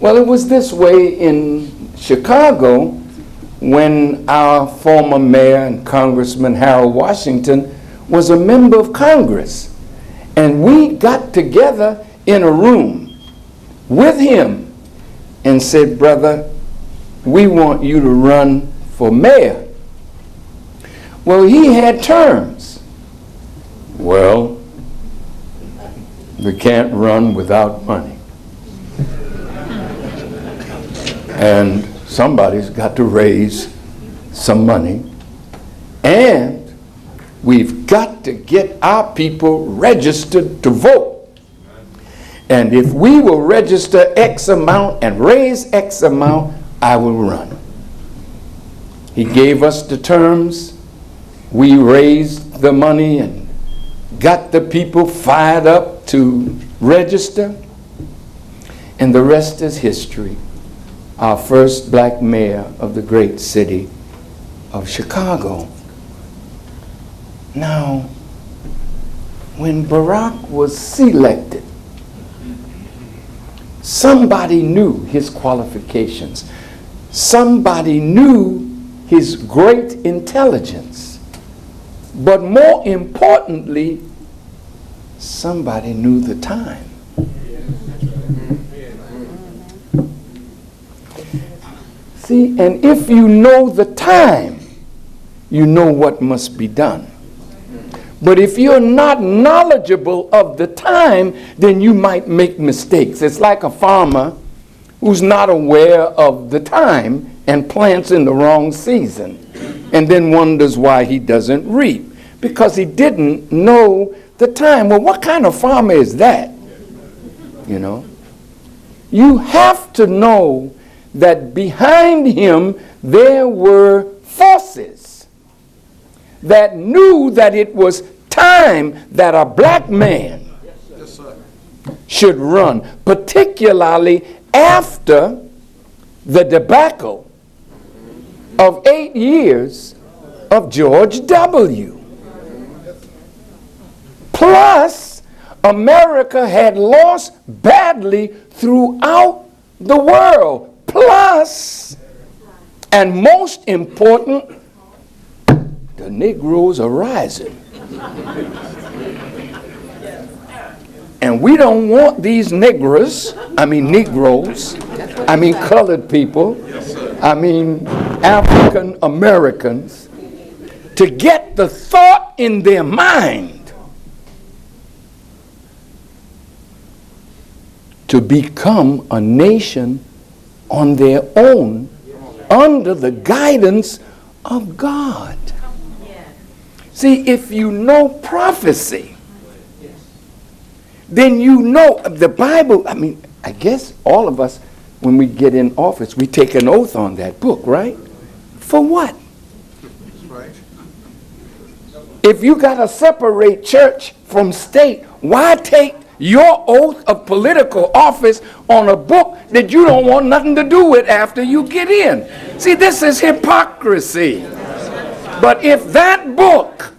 Well, it was this way in Chicago when our former mayor and Congressman Harold Washington was a member of Congress. And we got together in a room with him and said, brother, we want you to run for mayor. Well, he had terms. Well, we can't run without money. And somebody's got to raise some money. And we've got to get our people registered to vote. And if we will register X amount and raise X amount, I will run. He gave us the terms. We raised the money and got the people fired up to register. And the rest is history. Our first black mayor of the great city of Chicago. Now, when Barack was selected, somebody knew his qualifications. Somebody knew his great intelligence. But more importantly, somebody knew the time. See, and if you know the time, you know what must be done. But if you're not knowledgeable of the time, then you might make mistakes. It's like a farmer who's not aware of the time and plants in the wrong season and then wonders why he doesn't reap because he didn't know the time. Well, what kind of farmer is that? You know? You have to know that behind him there were forces that knew that it was time that a black man should run, particularly after the debacle of 8 years of George W. Plus, America had lost badly throughout the world. Plus, and most important, the Negroes are rising. And we don't want these Negroes, colored people, African Americans, to get the thought in their mind to become a nation on their own under the guidance of God. See, if you know prophecy, then you know the Bible. I guess all of us, when we get in office, we take an oath on that book, right? For what? If you got to separate church from state, why take your oath of political office on a book that you don't want nothing to do with after you get in? See, this is hypocrisy. But if that book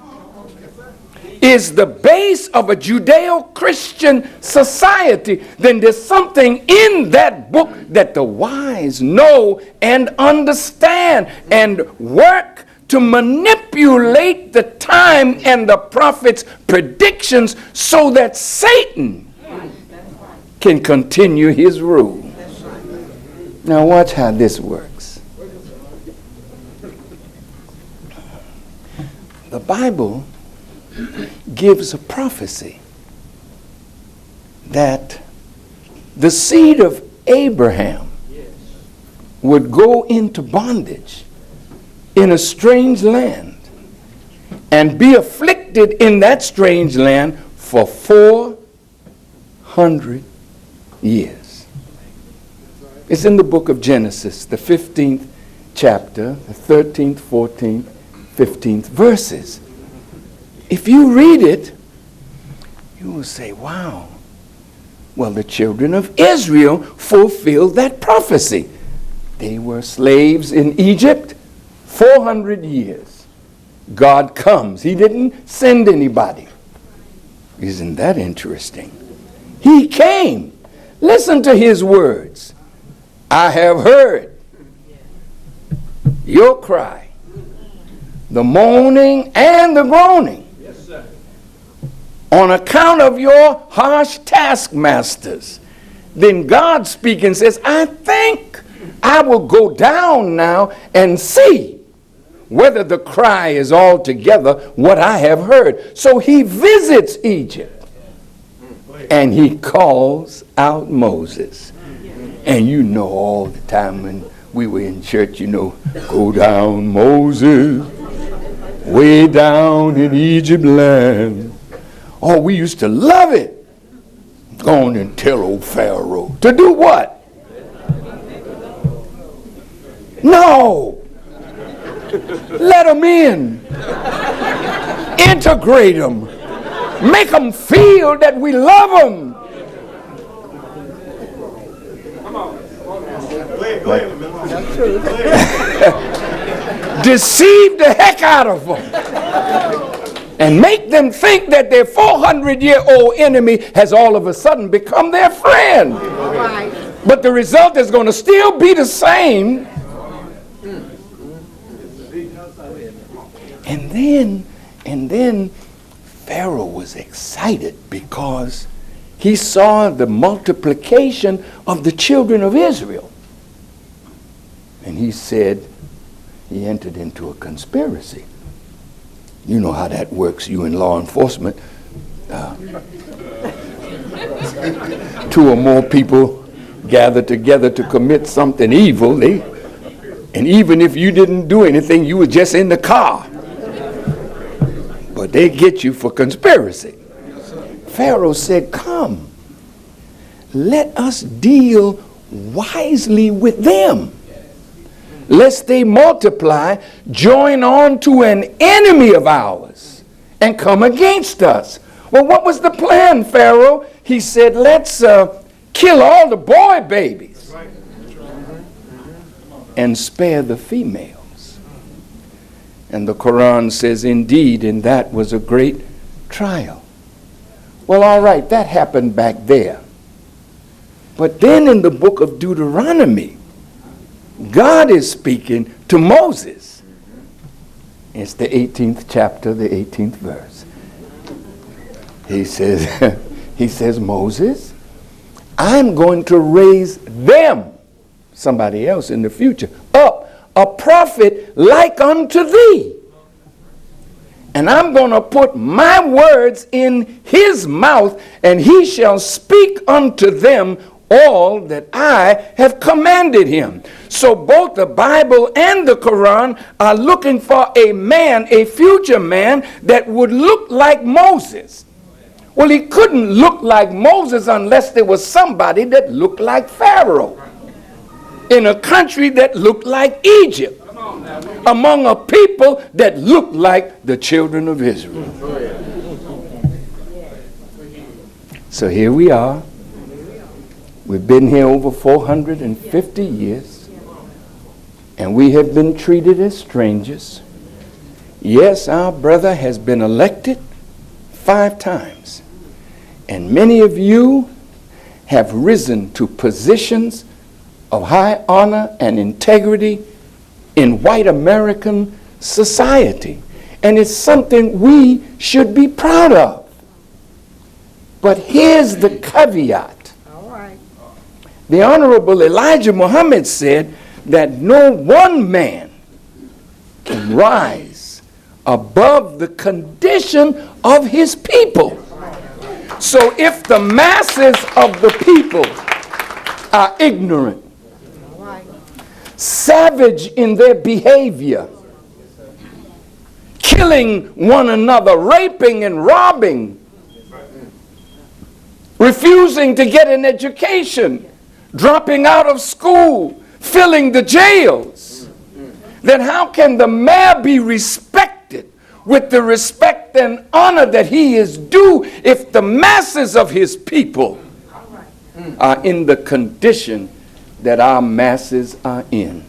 is the base of a Judeo-Christian society, then there's something in that book that the wise know and understand and work to manipulate the time and the prophet's predictions so that Satan can continue his rule. Now watch how this works. The Bible gives a prophecy that the seed of Abraham would go into bondage in a strange land and be afflicted in that strange land for 400 years. It's in the book of Genesis, the 15th chapter, the 13th, 14th, 15th verses. If you read it, you will say, wow. Well, the children of Israel fulfilled that prophecy. They were slaves in Egypt 400 years. God comes. He didn't send anybody. Isn't that interesting? He came. Listen to his words. I have heard your cry, the moaning and the groaning, on account of your harsh taskmasters. Then God speaking says, I think I will go down now and see whether the cry is altogether what I have heard. So he visits Egypt and he calls out Moses. And you know, all the time when we were in church, you know, go down Moses, way down in Egypt land. Oh, we used to love it. Go on and tell old Pharaoh. To do what? No. Let them in. Integrate them. Make them feel that we love them. Deceive the heck out of them. And make them think that their 400-year-old enemy has all of a sudden become their friend. Right. But the result is going to still be the same. And then Pharaoh was excited because he saw the multiplication of the children of Israel. And he said he entered into a conspiracy. You know how that works, you in law enforcement. Two or more people gather together to commit something evil. And even if you didn't do anything, you were just in the car. But they get you for conspiracy. Pharaoh said, come, let us deal wisely with them, lest they multiply, join on to an enemy of ours, and come against us. Well, what was the plan, Pharaoh? He said, let's kill all the boy babies and spare the females. And the Quran says, indeed, and that was a great trial. Well, all right, that happened back there. But then in the book of Deuteronomy, God is speaking to Moses. It's the 18th chapter, the 18th verse. He says, Moses, I'm going to raise them, somebody else in the future, up, a prophet like unto thee. And I'm going to put my words in his mouth, and he shall speak unto them all that I have commanded him. So both the Bible and the Quran are looking for a man, a future man, that would look like Moses. Well, he couldn't look like Moses unless there was somebody that looked like Pharaoh in a country that looked like Egypt, among a people that looked like the children of Israel. So here we are. We've been here over 450 years, and we have been treated as strangers. Yes, our brother has been elected 5 times, and many of you have risen to positions of high honor and integrity in white American society, and it's something we should be proud of. But here's the caveat. The Honorable Elijah Muhammad said that no one man can rise above the condition of his people. So if the masses of the people are ignorant, savage in their behavior, killing one another, raping and robbing, refusing to get an education, dropping out of school, filling the jails, then how can the mayor be respected with the respect and honor that he is due if the masses of his people are in the condition that our masses are in?